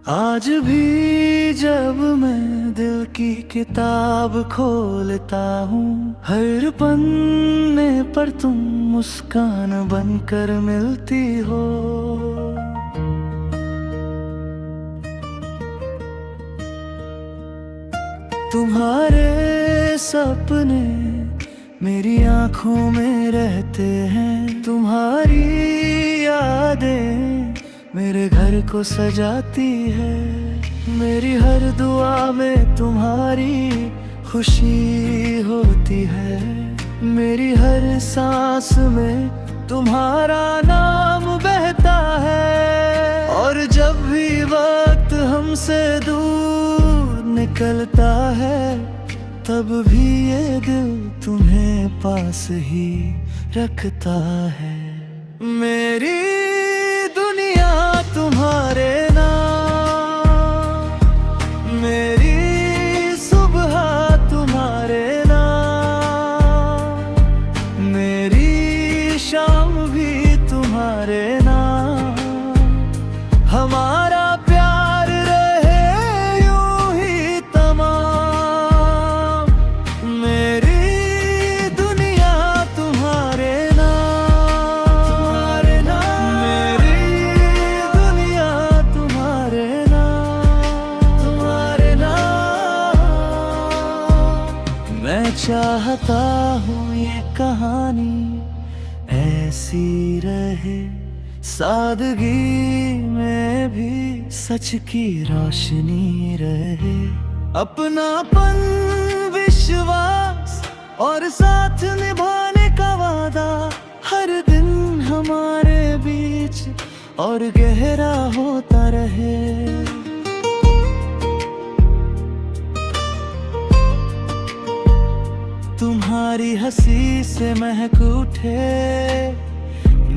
आज भी जब मैं दिल की किताब खोलता हूँ, हर पन्ने पर तुम मुस्कान बनकर मिलती हो। तुम्हारे सपने मेरी आंखों में रहते हैं, तुम्हारी यादें मेरे घर को सजाती है। मेरी हर दुआ में तुम्हारी खुशी होती है, मेरी हर सांस में तुम्हारा नाम बहता है। और जब भी वक्त हमसे दूर निकलता है, तब भी ये दिल तुम्हें पास ही रखता है। मेरी दुनिया तुम्हारे नाम, मेरी सुबह तुम्हारे नाम, मेरी शाम भी तुम्हारे नाम। हमारा प्यार रहे यूं ही तमाम। मेरी दुनिया तुम्हारे नाम, तुम्हारे नाम। मेरी दुनिया तुम्हारे नाम, तुम्हारे नाम। मैं चाहता हूँ ये कहानी ऐसी रहे, सादगी में भी सच की रोशनी रहे। अपनापन, विश्वास और साथ निभाने का वादा हर दिन हमारे बीच और गहरा होता रहे। तुम्हारी हंसी से महक उठे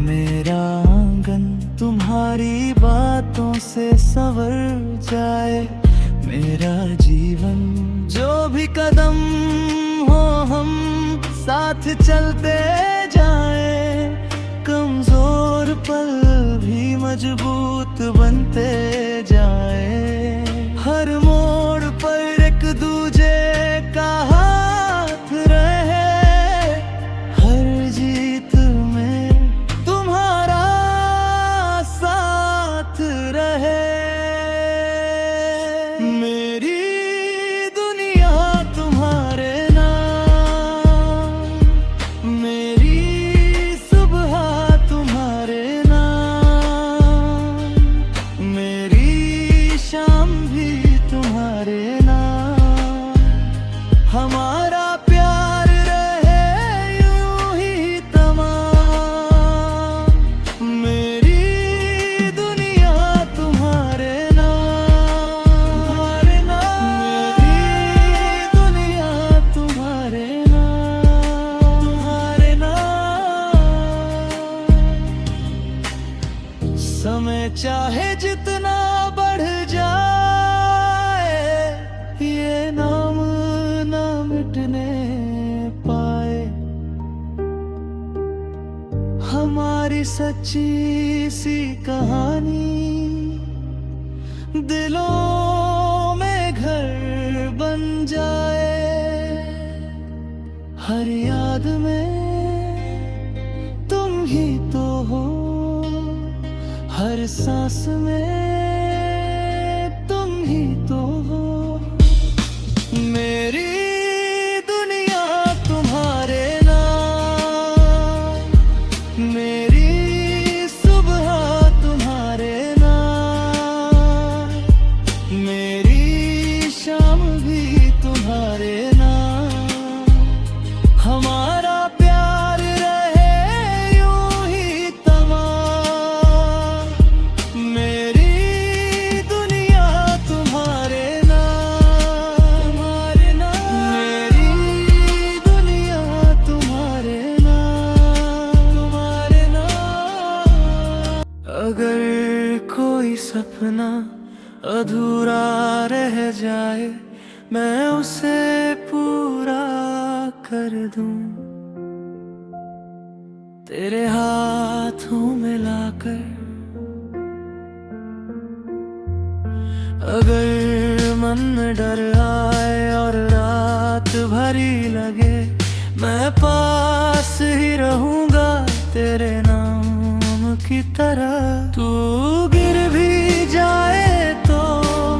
मेरा आंगन, तुम्हारी बातों से संवर जाए मेरा जीवन। जो भी कदम हो हम साथ चलते जाएं, कमजोर पल भी मजबूत बनते जाएं। हर मोड़ पर एक दूजे का हाथ रहे, हर जीत में तुम्हारा साथ रहे। मेरी दुनिया तुम्हारे नाम, मेरी सुबह तुम्हारे नाम, मेरी शाम भी तुम्हारे नाम। हमारा प्यार रहे यूं ही तमाम। मेरी दुनिया तुम्हारे नाम, तुम्हारे नाम। मेरी दुनिया तुम्हारे नाम, तुम्हारे नाम। समय चाहे जितना बढ़ जाए, ये नाम ना मिटने पाए। हमारी सच्ची सी कहानी दिलों में घर बन जाए। हर याद में तुम ही तो हो, हर सांस में तुम ही तो हो। मेरी दुनिया तुम्हारे नाम, मेरी सुबह तुम्हारे नाम, मेरी शाम भी तुम्हारे नाम। हमारा प्यार रहे यूं ही तमाम। मेरी दुनिया तुम्हारे नाम, तुम्हारे नाम। मेरी दुनिया तुम्हारे नाम, तुम्हारे नाम। अगर कोई सपना अधूरा रह जाए, मैं उसे पूरा कर दूं तेरे हाथों में लाकर। दिन डर आए और रात भरी लगे, मैं पास ही रहूंगा तेरे नाम की तरह। तू गिर भी जाए तो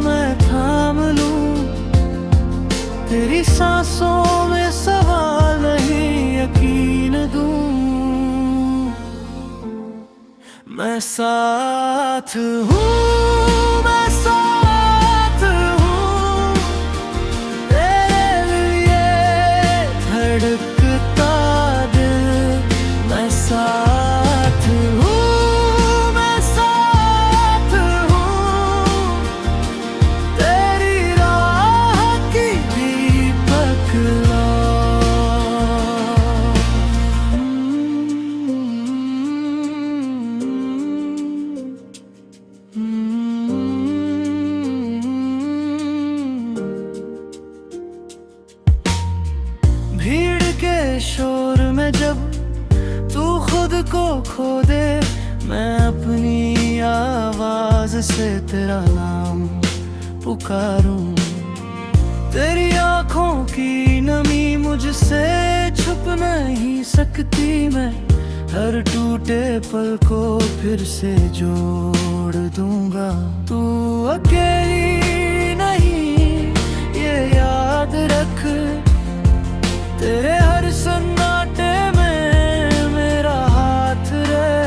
मैं थाम लूं, तेरी सांसों में सवाल नहीं यकीन दूं। मैं साथ हूँ, मैं साथ हूँ, तेरे लिए धड़कता दिल। मैं साथ हूँ, मैं साथ हूँ, तेरी राह की दीपक लो। भीड़ के शोर में जब तू खुद को खो दे, मैं अपनी आवाज से तेरा नाम पुकारूं। तेरी आंखों की नमी मुझसे छुप नहीं सकती, मैं हर टूटे पल को फिर से जोड़ दूंगा। तू अकेली नहीं ये याद रख, तेरे हर सन्नाटे में मेरा हाथ रहे।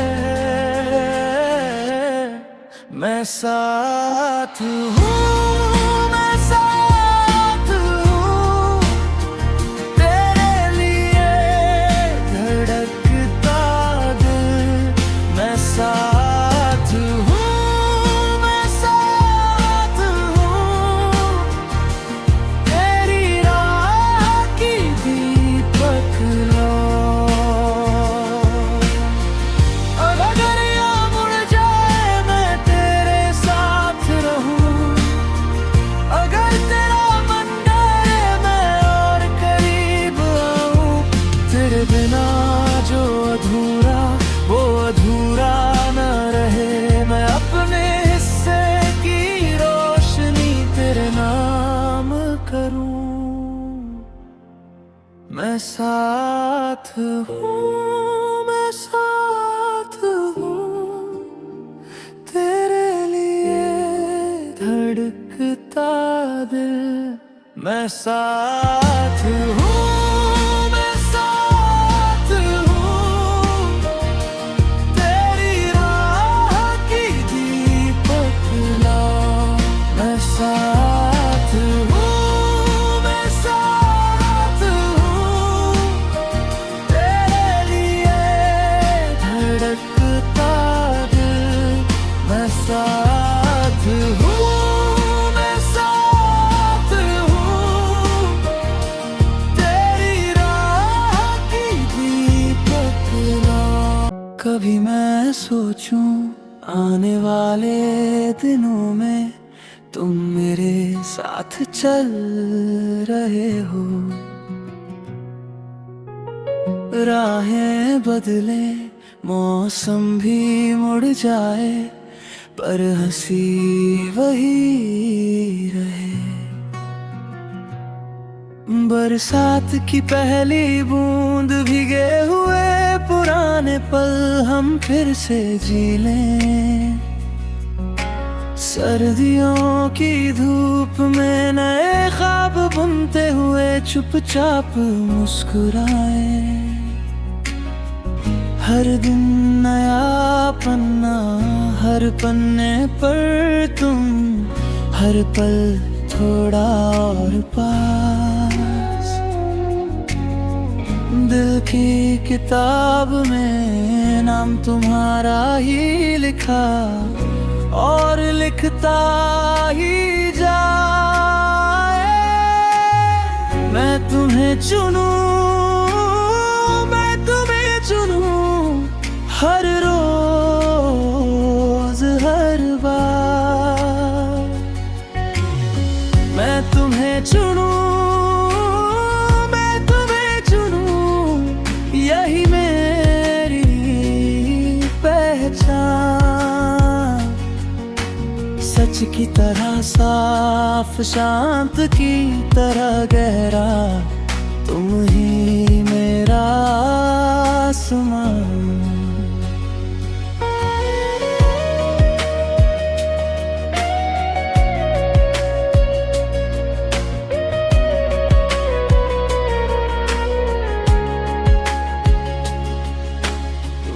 मैं साथ हूँ, मैं साथ हूँ, तेरे लिए धड़कता दिल। मैं साथ हूँ, मैं साथ हूँ, तेरी राह की दीपक लो। अगर यहाँ मुड़ जाए मैं तेरे साथ रहूं, अगर तेरा मन डरे मैं और करीब आऊं। तेरे बिना जो अधूरा वो अधूरा न रहे, मैं अपने हिस्से की रोशनी तेरे नाम करूं। मैं साथ हूँ, मैं साथ हूँ, तेरे लिए धड़कता दिल। मैं साथ हूँ, मैं साथ हूँ, तेरी राह की दीपक लो। मैं साथ हूँ, मैं साथ हूँ, तेरे लिए धड़कता दिल। मैं साथ हूँ, मैं साथ हूँ, तेरी राह की दीपक लो। कभी मैं सोचूं आने वाले दिनों में तुम मेरे साथ चल रहे हो, राहें बदले मौसम भी मुड़ जाए, पर हंसी वही रहे। बरसात की पहली बूंद भीगे हुए पुराने पल हम फिर से जी लें। सर्दियों की धूप में नए ख्वाब बुनते हुए चुपचाप मुस्कुराए। हर दिन नया पन्ना, हर पन्ने पर तुम, हर पल थोड़ा और पास। दिल की किताब में नाम तुम्हारा ही लिखा और लिखता ही जाए। मैं तुम्हें चुनूं, मैं तुम्हें चुनूं, हर रोज हर बार। मैं तुम्हें चुनूं, मैं तुम्हें चुनूं, यही मेरी पहचान। सच की तरह साफ, शांत की तरह गहरा, तुम ही मेरा आसमान।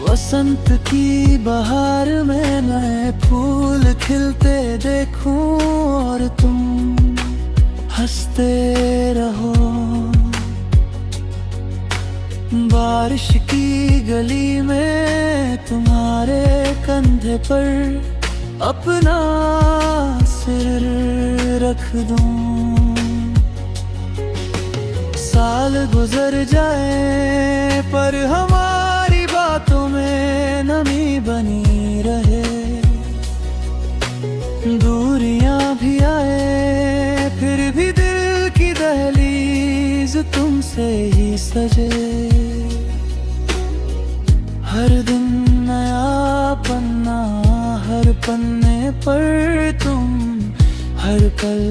बसंत की बहार में नए फूल खिलते देखूं और तुम हंसते रहो। बारिश की गली में तुम्हारे कंधे पर अपना सिर रख दूं। साल गुजर जाए पर हमारी बातों में नमी बनी रहे। दूरियां भी आए फिर भी दिल की दहलीज तुमसे ही सजे। हर दिन नया पन्ना, हर पन्ने पर तुम, हर पल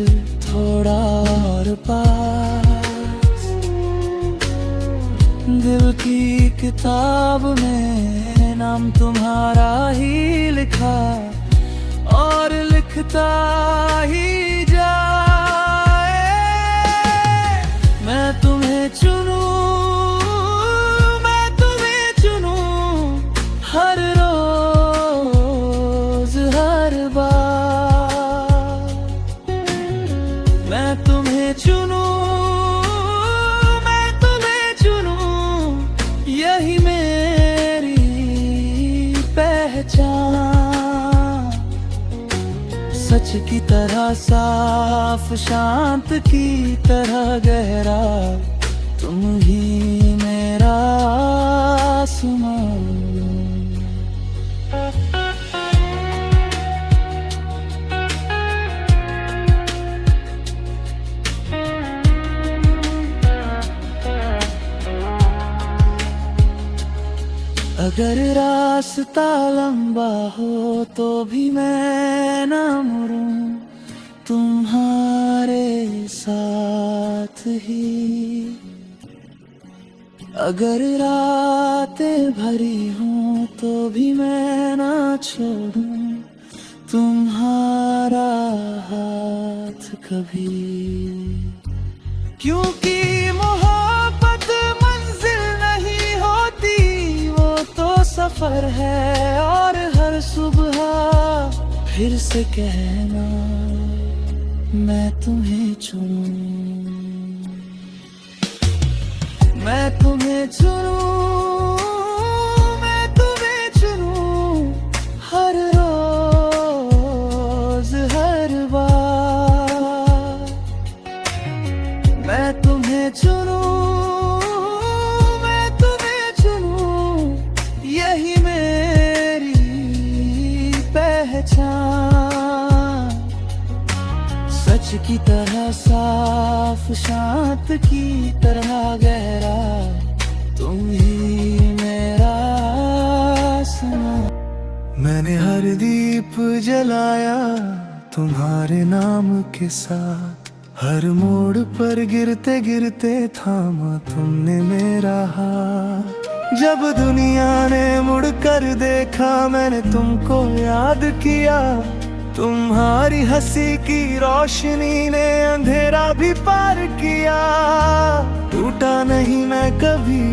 थोड़ा और पास। दिल की किताब में नाम तुम्हारा ही लिखा और लिखता ही जाए। मैं तुम्हें चुनूं, मैं तुम्हें चुनूं, हर रोज हर बार। मैं तुम्हें चुनूं, यही मेरी पहचान। सच की तरह साफ, शांत की तरह गहरा, तुम ही मेरा आसमान। अगर रास्ता लंबा हो तो भी मैं ना मुड़ूं तुम्हारे साथ ही। अगर रातें भरी हों तो भी मैं ना छोड़ूं तुम्हारा हाथ कभी। क्योंकि मोहब्बत मंजिल नहीं होती, वो तो सफर है। और हर सुबह फिर से कहना मैं तुम्हें चुनूं, मैं तुम्हें चुनूं, मैं तुम्हें चुनूं, हर रोज हर बार। मैं तुम्हें चुनूं, मैं तुम्हें चुनूं, यही मेरी पहचान। सच की तरह साफ, शांत की तरह गहरा, तुम ही मेरा आसमान। मैंने हर दीप जलाया तुम्हारे नाम के साथ, हर मोड़ पर गिरते गिरते थामा तुमने मेरा हाथ। जब दुनिया ने मुड़ कर देखा मैंने तुमको याद किया, तुम्हारी हंसी की रोशनी ने अंधेरा भी पार किया। टूटा नहीं मैं कभी,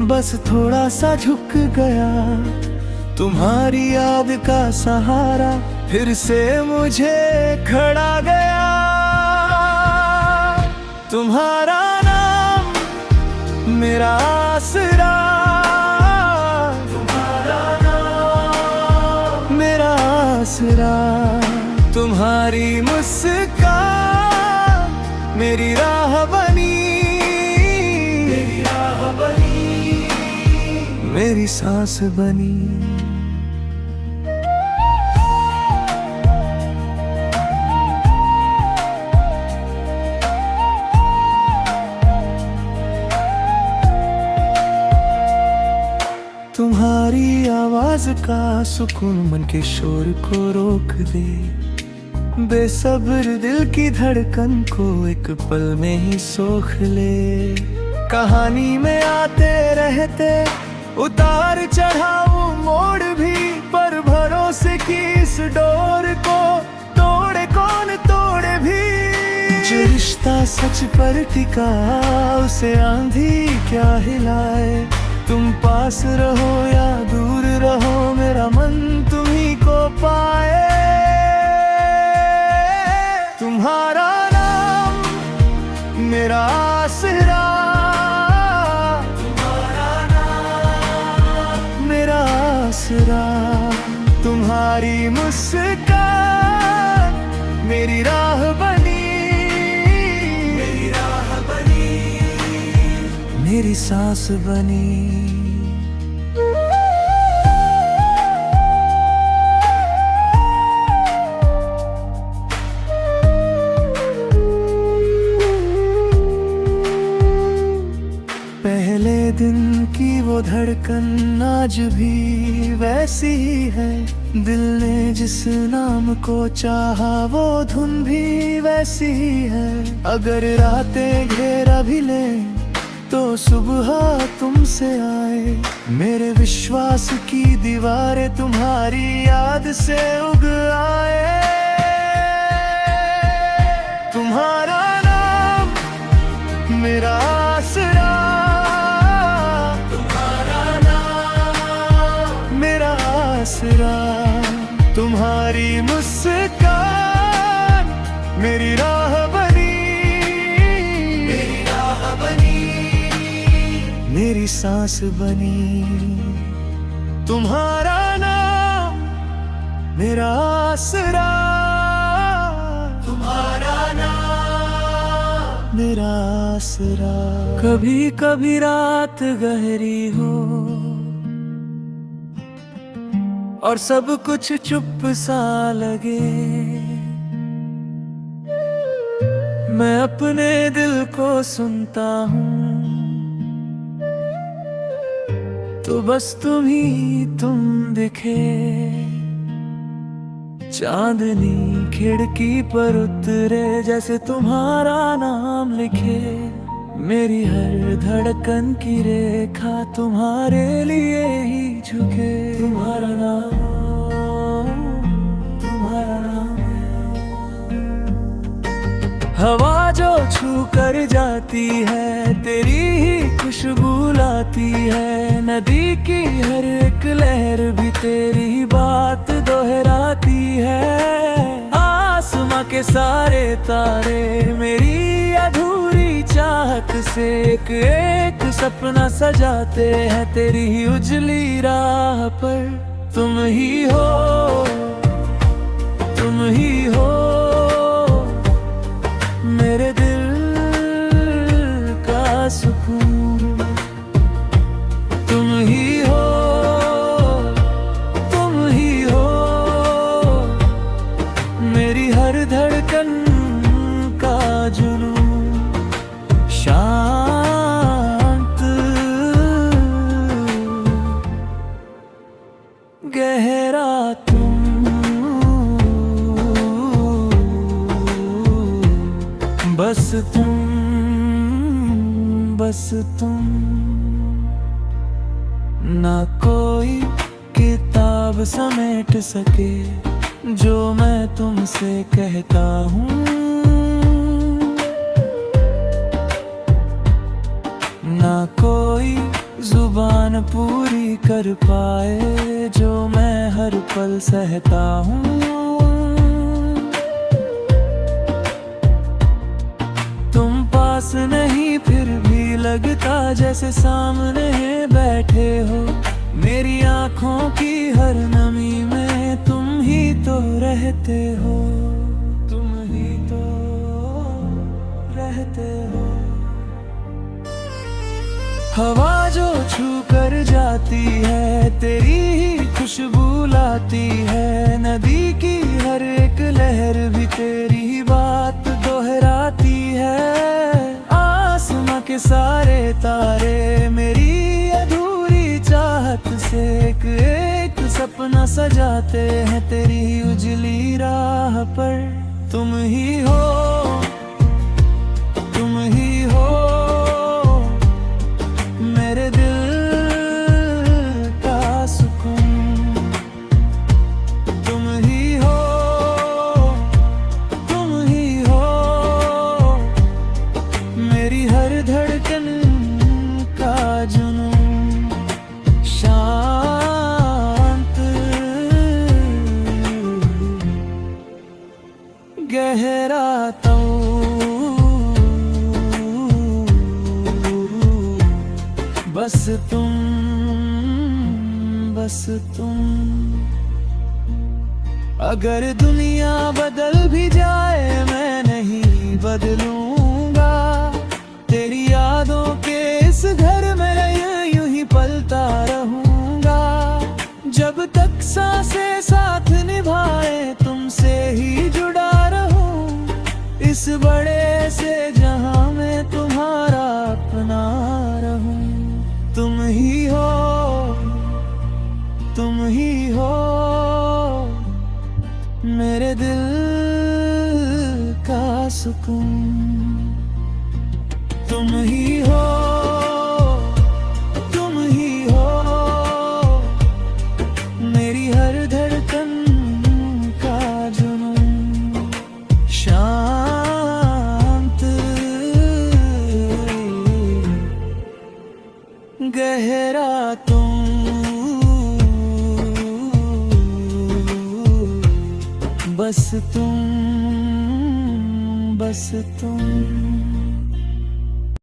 बस थोड़ा सा झुक गया। तुम्हारी याद का सहारा फिर से मुझे खड़ा गया। तुम्हारा नाम मेरा आसरा, तुम्हारा नाम मेरा आसरा। तुम्हारी मुस्कान मेरी राह बनी, मेरी राह बनी, मेरी सांस बनी। तुम्हारी आवाज का सुकून मन के शोर को रोक दे। बेसब्र दिल की धड़कन को एक पल में ही सोख ले। कहानी में आते रहते उतार चढ़ाऊ मोड़ भी, पर भरोसे की इस डोर को तोड़े कौन तोड़े भी। जो रिश्ता सच पर टिका उसे आंधी क्या हिलाए। तुम पास रहो या दूर रहो मेरा मन तुम्ही को पाए। तुम्हारा नाम मेरा आसरा, तुम्हारा नाम मेरा आसरा। तुम्हारी मुस्कान मेरी राह बनी, मेरी राह बनी, मेरी सांस बनी। पहले दिन की वो धड़कन आज भी वैसी ही है। दिल ने जिस नाम को चाहा वो धुन भी वैसी ही है। अगर रातें घेरा भी ले तो सुबह तुमसे आए। मेरे विश्वास की दीवारें तुम्हारी याद से उग आए। तुम्हारा नाम मेरा आसरा, तुम्हारा नाम मेरा आसरा। तुम्हारी मुस्कान मेरी राह बनी, मेरी राह बनी, मेरी सांस बनी। तुम्हारा नाम मेरा आसरा, तुम्हारा नाम मेरा आसरा। कभी कभी रात गहरी हो और सब कुछ चुप सा लगे। मैं अपने दिल को सुनता हूँ तो बस तुम दिखे। चांदनी खिड़की पर उतरे जैसे तुम्हारा नाम लिखे। मेरी हर धड़कन की रेखा तुम्हारे लिए ही झुके। तुम्हारा नाम, तुम्हारा नाम। हवा जो छू कर जाती है तेरी ही खुशबू लाती है। नदी की हर एक लहर भी तेरी बात दोहराती है। आसमां के सारे तारे मेरी अधूरी चाहत से एक एक सपना सजाते हैं। तेरी ही उजली राह पर तुम ही हो, तुम ही हो। मेरे दिल का सुकून तुम ही हो, तुम ही हो। मेरी हर धड़कन का जुनून शांत गहरा तुम। बस तुम, बस तुम। ना कोई किताब समेट सके जो मैं तुमसे कहता हूँ। ना कोई जुबान पूरी कर पाए जो मैं हर पल सहता हूँ। तुम पास नहीं फिर भी लगता जैसे सामने बैठे हो। मेरी आँखों की हर नमी में तुम ही तो रहते हो, तुम ही तो रहते हो। हवा जो छू कर जाती है तेरी ही खुशबू लाती है। नदी की हर एक लहर भी तेरी ही बात दोहराती है। आसमां के सारे तारे मेरी अधूरी चाहत से एक एक सपना सजाते हैं। तेरी उजली राह पर तुम ही हो, तुम ही हो मेरे दिल का सुकून। तुम ही हो, तुम ही हो मेरी हर धड़कन का जुनून। शांत गहरा तो बस तुम, बस तुम। अगर दुनिया बदल भी जाए मैं नहीं बदलूंगा। तेरी यादों के इस घर में यूं ही पलता रहूंगा। जब तक सांसें साथ निभाए तुमसे ही जुड़ा रहूं। इस बड़े से जहां में तुम्हारा अपना रहूं। तुम ही हो, तुम ही हो मेरे दिल का सुकून। तुम ही हो, तुम ही हो मेरी हर धड़कन का जुनून। शांत गहरा तुम, बस तुम, बस तुम।